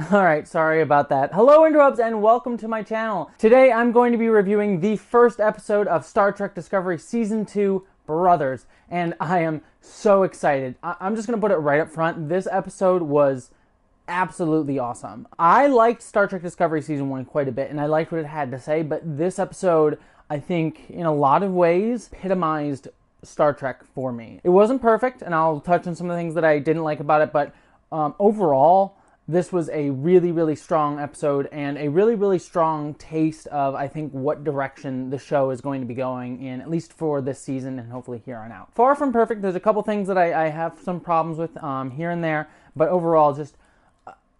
Alright, sorry about that. Hello interrupts and welcome to my channel. Today I'm going to be reviewing the first episode of Star Trek Discovery Season 2, Brothers, and I am so excited. I'm just going to put it right up front. This episode was absolutely awesome. I liked Star Trek Discovery Season 1 quite a bit, and I liked what it had to say, but this episode, I think, in a lot of ways, epitomized Star Trek for me. It wasn't perfect, and I'll touch on some of the things that I didn't like about it, but overall, this was a really, really strong episode and a really, really strong taste of, I think, what direction the show is going to be going in, at least for this season and hopefully here on out. Far from perfect. There's a couple things that I have some problems with here and there, but overall, just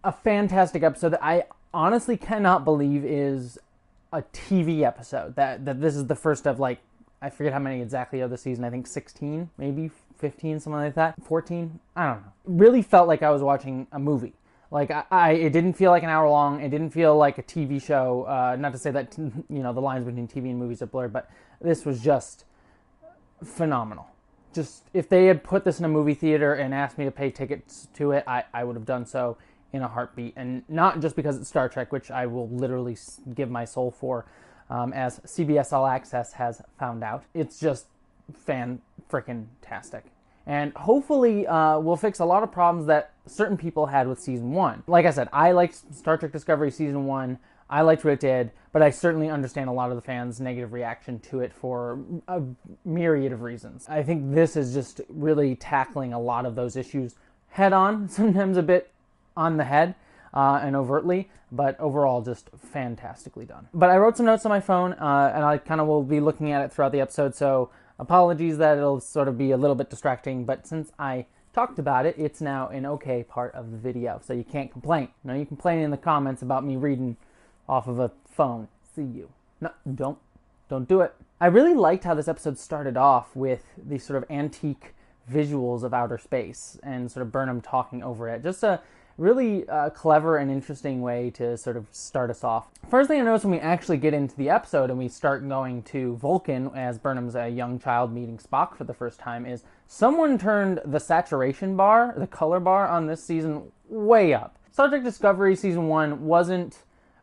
a fantastic episode that I honestly cannot believe is a TV episode. That this is the first of, like, I forget how many exactly of the season. I think 16, maybe 15, something like that. 14? I don't know. It really felt like I was watching a movie. Like, it didn't feel like an hour long. It didn't feel like a TV show. Not to say that, you know, the lines between TV and movies are blurred, but this was just phenomenal. Just, if they had put this in a movie theater and asked me to pay tickets to it, I would have done so in a heartbeat. And not just because it's Star Trek, which I will literally give my soul for, as CBS All Access has found out. It's just fan-frickin-tastic. And hopefully we'll fix a lot of problems that certain people had with Season 1. Like I said, I liked Star Trek Discovery Season 1. I liked what it did, but I certainly understand a lot of the fans' negative reaction to it for a myriad of reasons. I think this is just really tackling a lot of those issues head on, sometimes a bit on the head and overtly, but overall just fantastically done. But I wrote some notes on my phone, and I kind of will be looking at it throughout the episode, so apologies that it'll sort of be a little bit distracting, but since I talked about it, it's now an okay part of the video, so you can't complain. No, you complain in the comments about me reading off of a phone. See you. No, don't do it. I really liked how this episode started off with these sort of antique visuals of outer space and sort of Burnham talking over it. Just a really clever and interesting way to sort of start us off. First thing I noticed when we actually get into the episode and we start going to Vulcan as Burnham's a young child meeting Spock for the first time is someone turned the saturation bar, the color bar on this season, way up. Star Trek Discovery Season 1 wasn't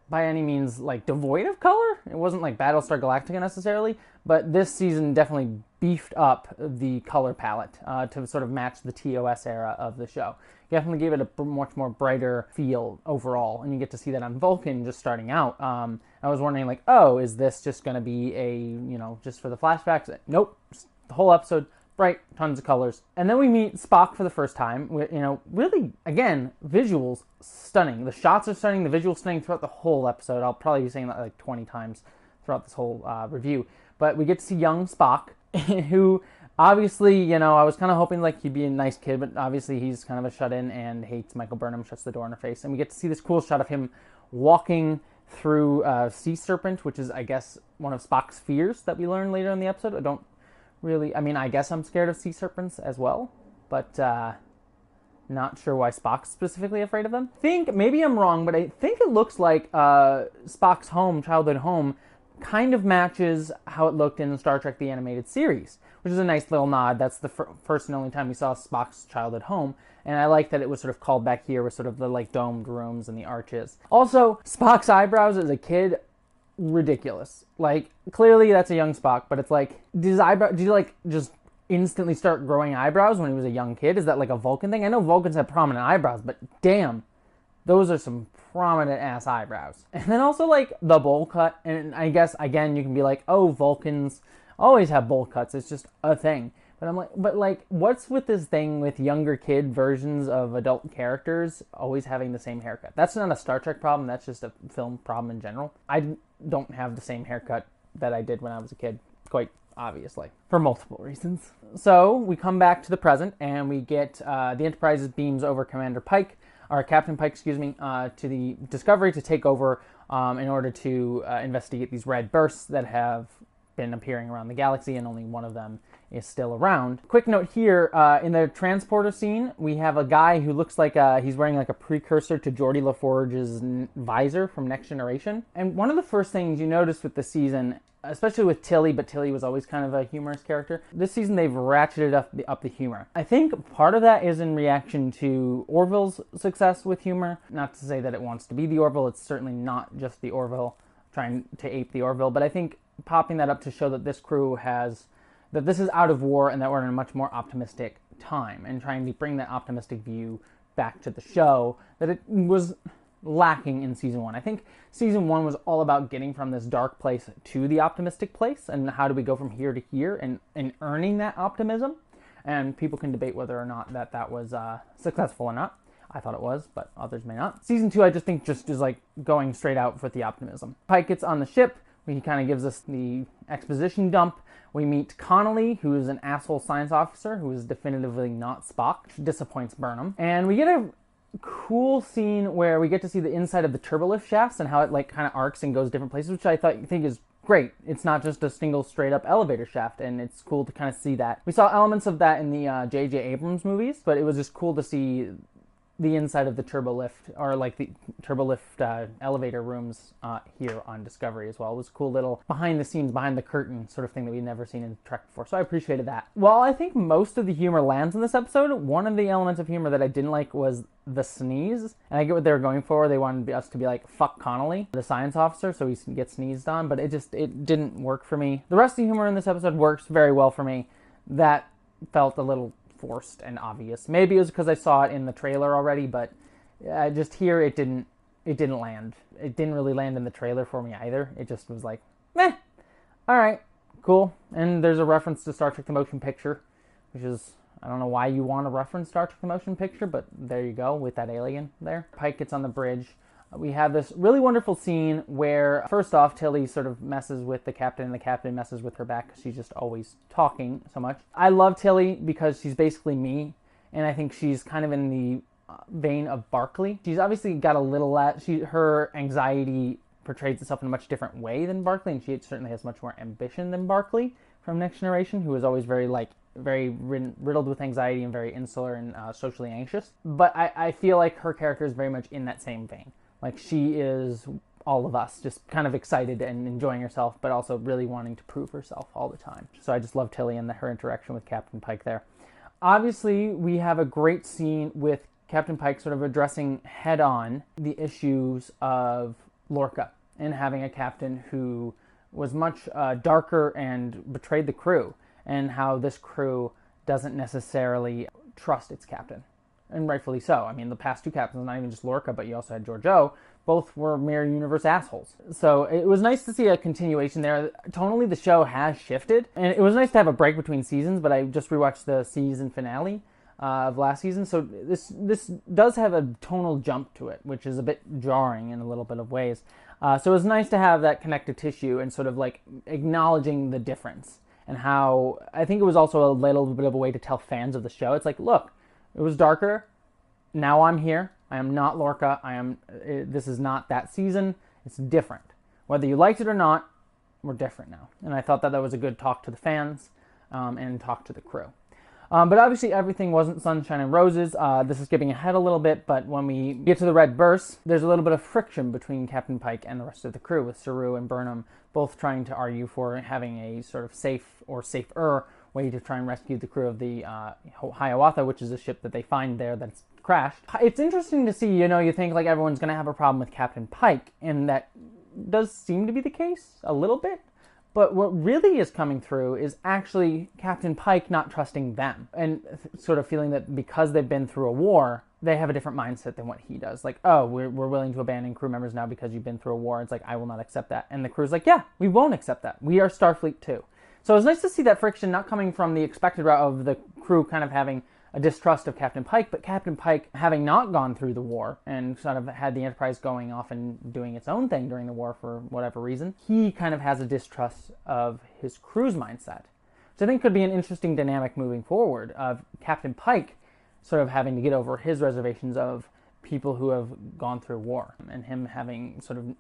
by any means like devoid of color. It wasn't like Battlestar Galactica necessarily, but this season definitely beefed up the color palette to sort of match the TOS era of the show. Definitely gave it a much more brighter feel overall, and you get to see that on Vulcan just starting out. I was wondering, like, oh, is this just going to be a, you know, just for the flashbacks? Nope, the whole episode, bright, tons of colors. And then we meet Spock for the first time. You know, really, again, visuals stunning. The shots are stunning, the visuals stunning throughout the whole episode. I'll probably be saying that like 20 times throughout this whole review. But we get to see young Spock, who obviously, you know, I was kind of hoping like he'd be a nice kid, but obviously he's kind of a shut-in and hates Michael Burnham, shuts the door in her face. And we get to see this cool shot of him walking through Sea Serpent, which is, I guess, one of Spock's fears that we learn later in the episode. I don't really, I mean, I guess I'm scared of sea serpents as well, but not sure why Spock's specifically afraid of them. Maybe I'm wrong, but I think it looks like Spock's home, childhood home, kind of matches how it looked in Star Trek the Animated Series, which is a nice little nod. That's the first and only time we saw Spock's childhood home, and I like that it was sort of called back here with sort of the like domed rooms and the arches. Also, Spock's eyebrows as a kid, ridiculous. Like, clearly that's a young Spock, but it's like, did you like just instantly start growing eyebrows when he was a young kid? Is that like a Vulcan thing? I know Vulcans have prominent eyebrows, but damn, those are some prominent ass eyebrows. And then also like the bowl cut, and I guess again you can be like, oh, Vulcans always have bowl cuts, it's just a thing. But I'm like, but like, what's with this thing with younger kid versions of adult characters always having the same haircut? That's not a Star Trek problem, that's just a film problem in general. I don't have the same haircut that I did when I was a kid, quite obviously, for multiple reasons. So we come back to the present, and we get the Enterprise's beams over Commander Pike, or Captain Pike, excuse me, to the Discovery to take over in order to investigate these red bursts that have been appearing around the galaxy, and only one of them is still around. Quick note here, in the transporter scene, we have a guy who looks like he's wearing like a precursor to Geordi LaForge's visor from Next Generation. And one of the first things you notice with the season, especially with Tilly, but Tilly was always kind of a humorous character, this season they've ratcheted up the humor. I think part of that is in reaction to Orville's success with humor. Not to say that it wants to be the Orville, it's certainly not just the Orville trying to ape the Orville, but I think popping that up to show that this crew that this is out of war and that we're in a much more optimistic time, and trying to bring that optimistic view back to the show that it was lacking in season 1. I think season 1 was all about getting from this dark place to the optimistic place, and how do we go from here to here, and earning that optimism. And people can debate whether or not that was successful or not. I thought it was, but others may not. Season 2, I just think just is like going straight out with the optimism. Pike gets on the ship. He kind of gives us the exposition dump. We meet Connolly, who is an asshole science officer who is definitively not Spock, which disappoints Burnham. And we get a cool scene where we get to see the inside of the turbolift shafts and how it like kind of arcs and goes different places, which I think is great. It's not just a single straight up elevator shaft, and it's cool to kind of see that. We saw elements of that in the J.J. Abrams movies, but it was just cool to see the inside of the turbolift, or like the turbolift elevator rooms here on Discovery as well. It was a cool little behind the scenes, behind the curtain sort of thing that we'd never seen in Trek before, so I appreciated that. While I think most of the humor lands in this episode, one of the elements of humor that I didn't like was the sneeze. And I get what they were going for. They wanted us to be like, fuck Connolly, the science officer, so he gets sneezed on, but it didn't work for me. The rest of the humor in this episode works very well for me. That felt a little forced and obvious. Maybe it was because I saw it in the trailer already, but just here it didn't land. It didn't really land in the trailer for me either. It just was like, meh, alright, cool. And there's a reference to Star Trek the Motion Picture, which is, I don't know why you want to reference Star Trek the Motion Picture, but there you go with that alien there. Pike gets on the bridge. We have this really wonderful scene where, first off, Tilly sort of messes with the captain, and the captain messes with her back because she's just always talking so much. I love Tilly because she's basically me, and I think she's kind of in the vein of Barclay. She's obviously got a little, her anxiety portrays itself in a much different way than Barclay, and she certainly has much more ambition than Barclay from Next Generation, who was always very riddled with anxiety and very insular and socially anxious. But I feel like her character is very much in that same vein. Like, she is all of us, just kind of excited and enjoying herself, but also really wanting to prove herself all the time. So I just love Tilly and her interaction with Captain Pike there. Obviously, we have a great scene with Captain Pike sort of addressing head-on the issues of Lorca and having a captain who was much darker and betrayed the crew, and how this crew doesn't necessarily trust its captain. And rightfully so. I mean, the past two captains, not even just Lorca, but you also had Georgiou, both were mirror universe assholes. So it was nice to see a continuation there. Tonally, the show has shifted, and it was nice to have a break between seasons, but I just rewatched the season finale of last season, so this does have a tonal jump to it, which is a bit jarring in a little bit of ways. So it was nice to have that connective tissue and sort of like acknowledging the difference, and how I think it was also a little bit of a way to tell fans of the show. It's like, look, it was darker. Now I'm here. I am not Lorca. This is not that season. It's different. Whether you liked it or not, we're different now. And I thought that was a good talk to the fans and talk to the crew. But obviously everything wasn't sunshine and roses. This is skipping ahead a little bit, but when we get to the red burst, there's a little bit of friction between Captain Pike and the rest of the crew, with Saru and Burnham both trying to argue for having a sort of safe or safer way to try and rescue the crew of the Hiawatha, which is a ship that they find there that's crashed. It's interesting to see, you think like everyone's going to have a problem with Captain Pike, and that does seem to be the case a little bit. But what really is coming through is actually Captain Pike not trusting them, and sort of feeling that because they've been through a war, they have a different mindset than what he does. Like, oh, we're willing to abandon crew members now because you've been through a war. It's like, I will not accept that. And the crew's like, yeah, we won't accept that. We are Starfleet too. So it's nice to see that friction not coming from the expected route of the crew kind of having a distrust of Captain Pike, but Captain Pike having not gone through the war and sort of had the Enterprise going off and doing its own thing during the war for whatever reason, he kind of has a distrust of his crew's mindset. Which I think could be an interesting dynamic moving forward, of Captain Pike sort of having to get over his reservations of people who have gone through war, and him having sort of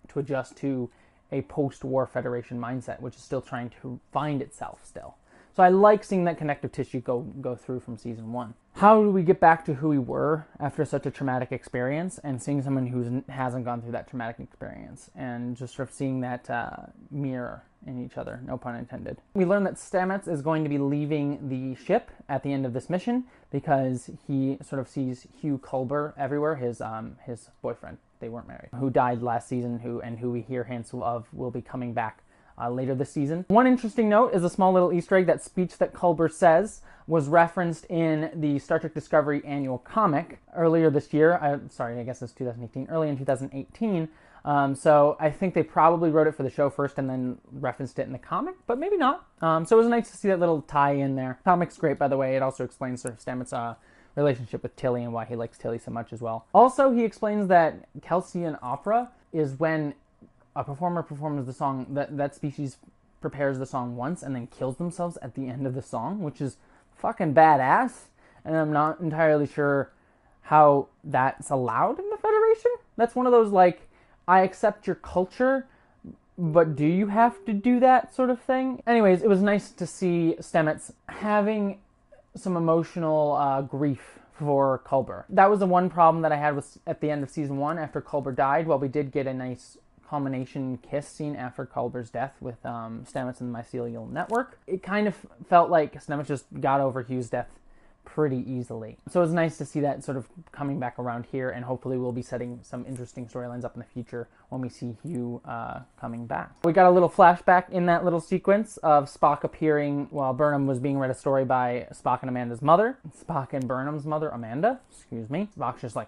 to adjust to a post-war Federation mindset, which is still trying to find itself still. So I like seeing that connective tissue go through from season 1. How do we get back to who we were after such a traumatic experience, and seeing someone who hasn't gone through that traumatic experience, and just sort of seeing that mirror in each other, no pun intended. We learn that Stamets is going to be leaving the ship at the end of this mission because he sort of sees Hugh Culber everywhere, his boyfriend, they weren't married, who died last season, who we hear hints of will be coming back later this season. One interesting note is a small little Easter egg. That speech that Culber says was referenced in the Star Trek Discovery annual comic earlier this year. I guess it's 2018, early in 2018. So I think they probably wrote it for the show first and then referenced it in the comic, but maybe not. So it was nice to see that little tie in there. Comic's great, by the way. It also explains sort of Stamets' relationship with Tilly and why he likes Tilly so much as well. Also, he explains that Kelsian opera is when a performer performs the song, that species prepares the song once and then kills themselves at the end of the song, which is fucking badass. And I'm not entirely sure how that's allowed in the Federation. That's one of those, like, I accept your culture, but do you have to do that sort of thing? Anyways, it was nice to see Stamets having some emotional grief for Culber. That was the one problem that I had with at the end of season 1 after Culber died. While we did get a nice culmination kiss scene after Culber's death with Stamets and the mycelial network, it kind of felt like Stamets just got over Hugh's death pretty easily. So it was nice to see that sort of coming back around here, and hopefully we'll be setting some interesting storylines up in the future when we see Hugh coming back. We got a little flashback in that little sequence of Spock appearing while Burnham was being read a story by Spock and Amanda's mother. Spock and Burnham's mother, Amanda, excuse me. Spock's just like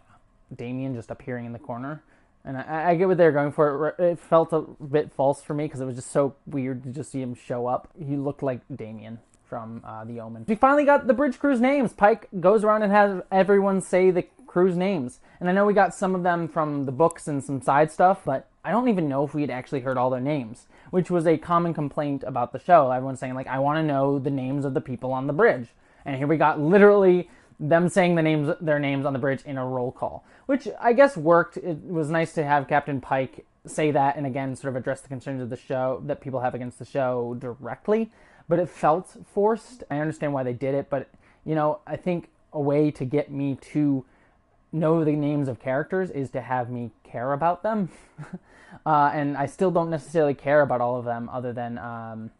Damien just appearing in the corner. And I get what they're going for. It felt a bit false for me because it was just so weird to just see him show up. He looked like Damien from The Omen. We finally got the bridge crew's names. Pike goes around and has everyone say the crew's names. And I know we got some of them from the books and some side stuff, but I don't even know if we had actually heard all their names, which was a common complaint about the show. Everyone's saying, like, I want to know the names of the people on the bridge. And here we got literally them saying their names on the bridge in a roll call, which I guess worked. It was nice to have Captain Pike say that and again sort of address the concerns of the show that people have against the show directly, but it felt forced. I understand why they did it, but you know, I think a way to get me to know the names of characters is to have me care about them. And I still don't necessarily care about all of them other than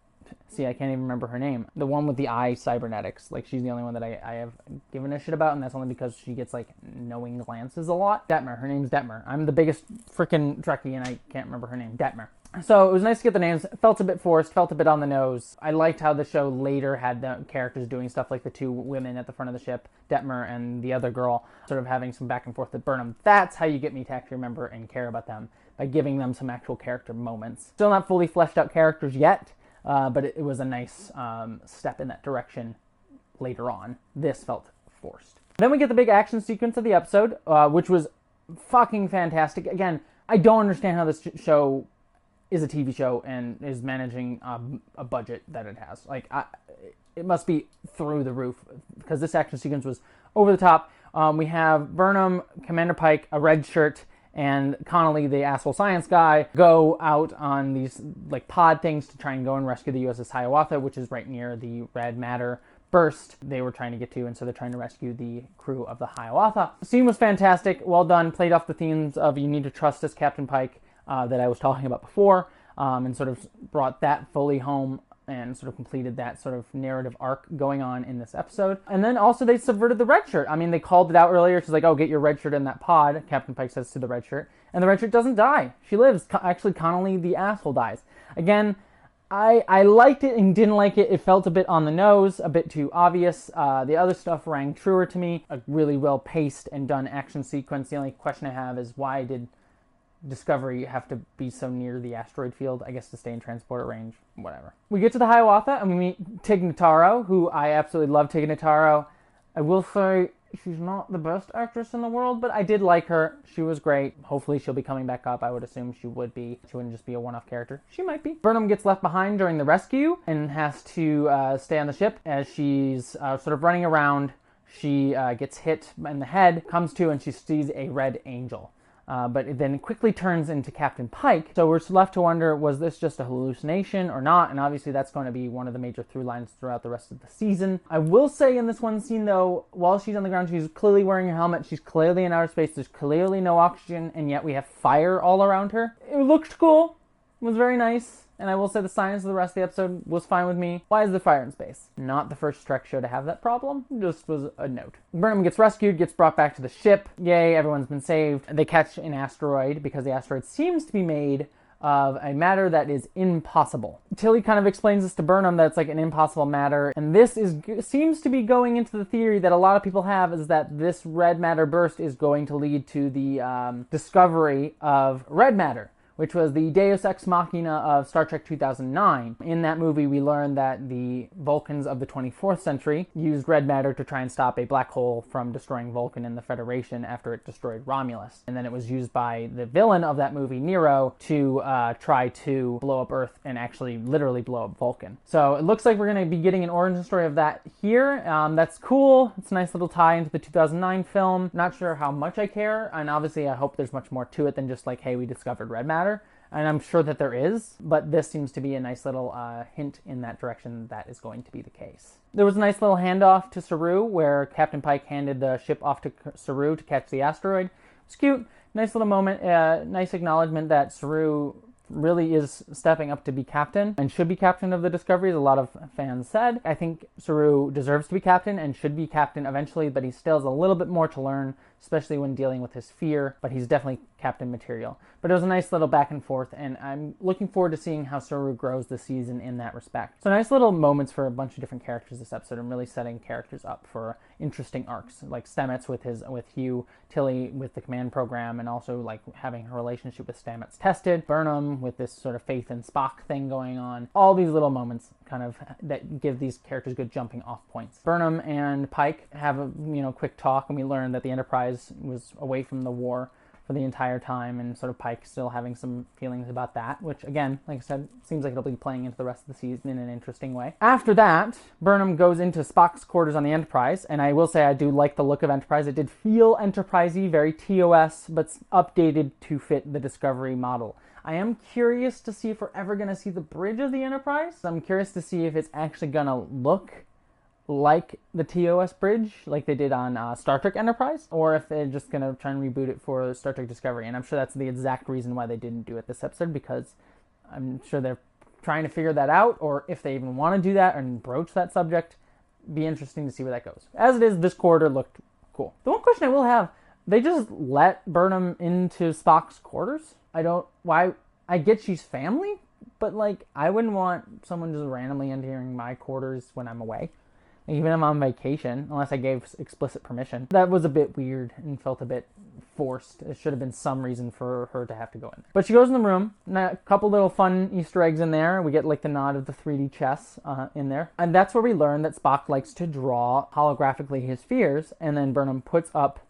see, I can't even remember her name. The one with the eye cybernetics. Like, she's the only one that I have given a shit about, and that's only because she gets, like, knowing glances a lot. Detmer. Her name's Detmer. I'm the biggest freaking Trekkie, and I can't remember her name. Detmer. So it was nice to get the names. It felt a bit forced, felt a bit on the nose. I liked how the show later had the characters doing stuff like the two women at the front of the ship, Detmer and the other girl, sort of having some back and forth with Burnham. That's how you get me to actually remember and care about them, by giving them some actual character moments. Still not fully fleshed out characters yet, but it was a nice step in that direction later on. This felt forced. Then we get the big action sequence of the episode, which was fucking fantastic. Again, I don't understand how this show is a TV show and is managing a budget that it has. Like, it must be through the roof, because this action sequence was over the top. We have Burnham, Commander Pike, a red shirt, and Connolly, the asshole science guy, go out on these like pod things to try and go and rescue the USS Hiawatha, which is right near the red matter burst they were trying to get to, and so they're trying to rescue the crew of the Hiawatha. The scene was fantastic, well done, played off the themes of you need to trust us, Captain Pike, that I was talking about before, and sort of brought that fully home and sort of completed that sort of narrative arc going on in this episode. And then also they subverted the red shirt. I mean, they called it out earlier. She's like, oh, get your red shirt in that pod, Captain Pike says to the red shirt. And the red shirt doesn't die. She lives. Actually, Connolly, the asshole, dies. Again, I liked it and didn't like it. It felt a bit on the nose, a bit too obvious. The other stuff rang truer to me. A really well-paced and done action sequence. The only question I have is, why did Discovery have to be so near the asteroid field? I guess to stay in transporter range, whatever. We get to the Hiawatha and we meet Tig Notaro, who I absolutely love. Tig Notaro, I will say she's not the best actress in the world, but I did like her. She was great. Hopefully she'll be coming back up. I would assume she would be. She wouldn't just be a one-off character. She might be. Burnham gets left behind during the rescue and has to stay on the ship as she's sort of running around. She gets hit in the head, comes to, and she sees a red angel. But it then quickly turns into Captain Pike. So we're left to wonder, was this just a hallucination or not? And obviously that's going to be one of the major through lines throughout the rest of the season. I will say in this one scene though, while she's on the ground, she's clearly wearing her helmet. She's clearly in outer space. There's clearly no oxygen, and yet we have fire all around her. It looked cool. It was very nice. And I will say the science of the rest of the episode was fine with me. Why is there fire in space? Not the first Trek show to have that problem. Just was a note. Burnham gets rescued, gets brought back to the ship. Yay, everyone's been saved. They catch an asteroid because the asteroid seems to be made of a matter that is impossible. Tilly kind of explains this to Burnham that it's like an impossible matter. And this seems to be going into the theory that a lot of people have, is that this red matter burst is going to lead to the discovery of red matter, which was the Deus Ex Machina of Star Trek 2009. In that movie, we learned that the Vulcans of the 24th century used red matter to try and stop a black hole from destroying Vulcan and the Federation after it destroyed Romulus. And then it was used by the villain of that movie, Nero, to try to blow up Earth and actually literally blow up Vulcan. So it looks like we're going to be getting an origin story of that here. That's cool. It's a nice little tie into the 2009 film. Not sure how much I care, and obviously I hope there's much more to it than just like, hey, we discovered red matter. And I'm sure that there is, but this seems to be a nice little hint in that direction that is going to be the case. There was a nice little handoff to Saru where Captain Pike handed the ship off to Saru to catch the asteroid. It's cute. Nice little moment. Nice acknowledgement that Saru really is stepping up to be captain and should be captain of the Discovery, as a lot of fans said. I think Saru deserves to be captain and should be captain eventually, but he still has a little bit more to learn, especially when dealing with his fear, but he's definitely captain material. But it was a nice little back and forth, and I'm looking forward to seeing how Saru grows this season in that respect. So nice little moments for a bunch of different characters this episode, and really setting characters up for interesting arcs, like Stamets with Hugh, Tilly with the command program, and also like having her relationship with Stamets tested, Burnham with this sort of faith in Spock thing going on. All these little moments kind of that give these characters good jumping off points. Burnham and Pike have a quick talk, and we learn that the Enterprise was away from the war for the entire time, and sort of Pike still having some feelings about that, which again, like I said, seems like it'll be playing into the rest of the season in an interesting way. After that, Burnham goes into Spock's quarters on the Enterprise, and I will say I do like the look of Enterprise. It did feel Enterprise-y, very TOS, but updated to fit the Discovery model. I am curious to see if we're ever going to see the bridge of the Enterprise. I'm curious to see if it's actually going to look like the TOS bridge, like they did on Star Trek Enterprise, or if they're just going to try and reboot it for Star Trek Discovery. And I'm sure that's the exact reason why they didn't do it this episode, because I'm sure they're trying to figure that out, or if they even want to do that and broach that subject. Be interesting to see where that goes. As it is, this quarter looked cool. The one question I will have, they just let Burnham into Spock's quarters? I get she's family, but like, I wouldn't want someone just randomly entering my quarters when I'm away. Even if I'm on vacation, unless I gave explicit permission. That was a bit weird and felt a bit forced. There should have been some reason for her to have to go in there. But she goes in the room, and a couple little fun Easter eggs in there. We get like the nod of the 3D chess in there. And that's where we learn that Spock likes to draw holographically his fears, and then Burnham puts up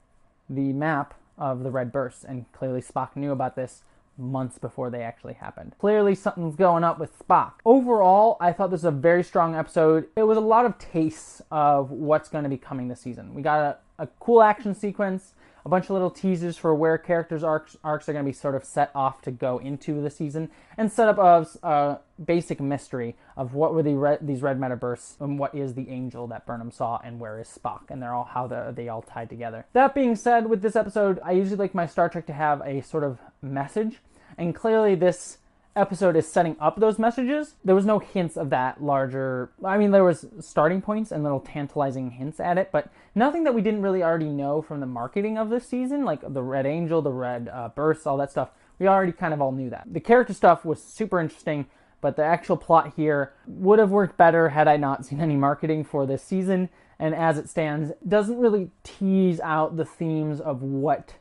the map of the red bursts, and clearly Spock knew about this months before they actually happened. Clearly something's going up with Spock. Overall, I thought this was a very strong episode. It was a lot of tastes of what's going to be coming this season. We got a cool action sequence, a bunch of little teasers for where characters' arcs are going to be sort of set off to go into the season, and set up a basic mystery of what were these red matter bursts, and what is the angel that Burnham saw, and where is Spock, and how they all tied together. That being said, with this episode, I usually like my Star Trek to have a sort of message, and clearly this episode is setting up those messages. There was no hints of that larger... I mean, there was starting points and little tantalizing hints at it, but nothing that we didn't really already know from the marketing of this season, like the Red Angel, the Red Bursts, all that stuff. We already kind of all knew that. The character stuff was super interesting, but the actual plot here would have worked better had I not seen any marketing for this season, and as it stands, doesn't really tease out the themes of what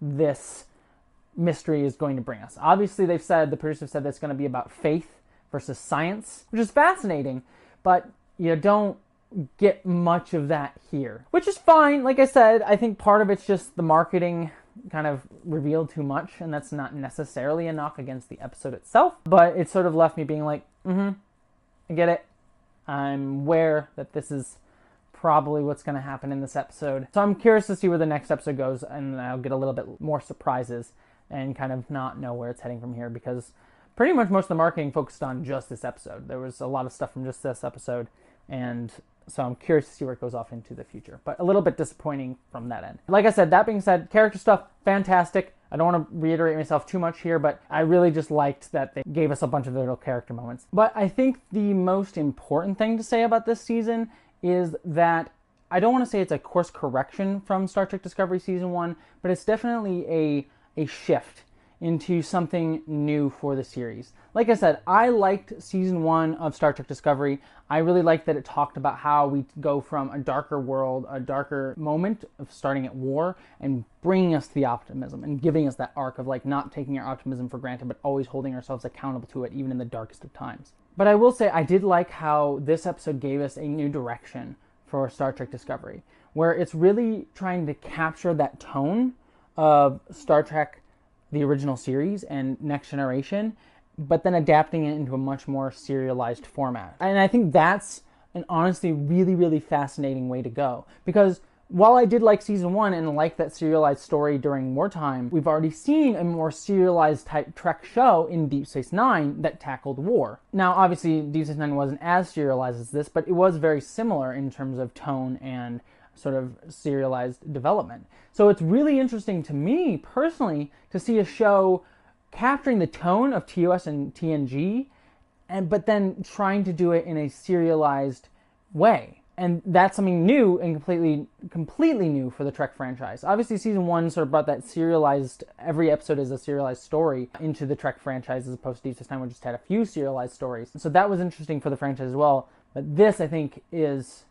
this mystery is going to bring us. Obviously, the producers said that's going to be about faith versus science, which is fascinating, but you don't get much of that here, which is fine. Like I said, I think part of it's just the marketing kind of revealed too much, and that's not necessarily a knock against the episode itself, but it sort of left me being like, I get it. I'm aware that this is probably what's going to happen in this episode. So I'm curious to see where the next episode goes, and I'll get a little bit more surprises and kind of not know where it's heading from here, because pretty much most of the marketing focused on just this episode. There was a lot of stuff from just this episode, and so I'm curious to see where it goes off into the future. But a little bit disappointing from that end. Like I said, that being said, character stuff, fantastic. I don't want to reiterate myself too much here, but I really just liked that they gave us a bunch of little character moments. But I think the most important thing to say about this season is that I don't want to say it's a course correction from Star Trek Discovery Season 1, but it's definitely a shift into something new for the series. Like I said, I liked Season 1 of Star Trek Discovery. I really liked that it talked about how we go from a darker world, a darker moment of starting at war, and bringing us the optimism and giving us that arc of like not taking our optimism for granted, but always holding ourselves accountable to it, even in the darkest of times. But I will say I did like how this episode gave us a new direction for Star Trek Discovery, where it's really trying to capture that tone of Star Trek the original series and Next Generation, but then adapting it into a much more serialized format. And I think that's an honestly really, really fascinating way to go. Because while I did like Season 1 and like that serialized story during wartime, we've already seen a more serialized type Trek show in Deep Space Nine that tackled war. Now, obviously, Deep Space Nine wasn't as serialized as this, but it was very similar in terms of tone and sort of serialized development. So it's really interesting to me personally to see a show capturing the tone of TOS and TNG, but then trying to do it in a serialized way. And that's something new and completely new for the Trek franchise. Obviously, Season 1 sort of brought that serialized, every episode is a serialized story into the Trek franchise, as opposed to Deep Space Nine, which just had a few serialized stories. So that was interesting for the franchise as well. But this, I think, is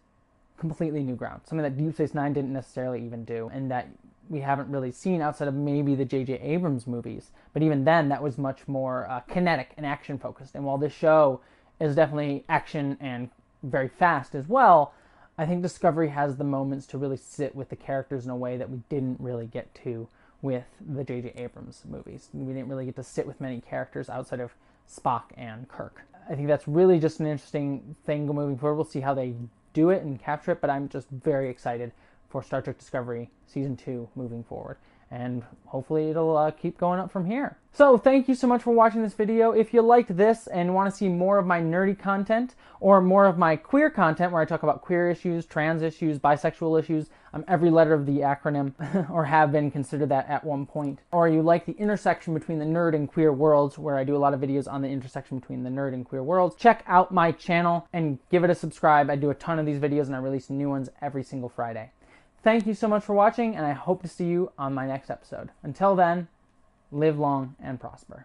completely new ground, something that Deep Space Nine didn't necessarily even do, and that we haven't really seen outside of maybe the J.J. Abrams movies. But even then, that was much more kinetic and action focused. And while this show is definitely action and very fast as well, I think Discovery has the moments to really sit with the characters in a way that we didn't really get to with the J.J. Abrams movies. We didn't really get to sit with many characters outside of Spock and Kirk. I think that's really just an interesting thing moving forward. We'll see how they do it and capture it, but I'm just very excited for Star Trek Discovery Season 2 moving forward. And hopefully it'll keep going up from here. So thank you so much for watching this video. If you liked this and want to see more of my nerdy content or more of my queer content where I talk about queer issues, trans issues, bisexual issues, I'm every letter of the acronym or have been considered that at one point. Or you like the intersection between the nerd and queer worlds, where I do a lot of videos on the intersection between the nerd and queer worlds, check out my channel and give it a subscribe. I do a ton of these videos and I release new ones every single Friday. Thank you so much for watching, and I hope to see you on my next episode. Until then, live long and prosper.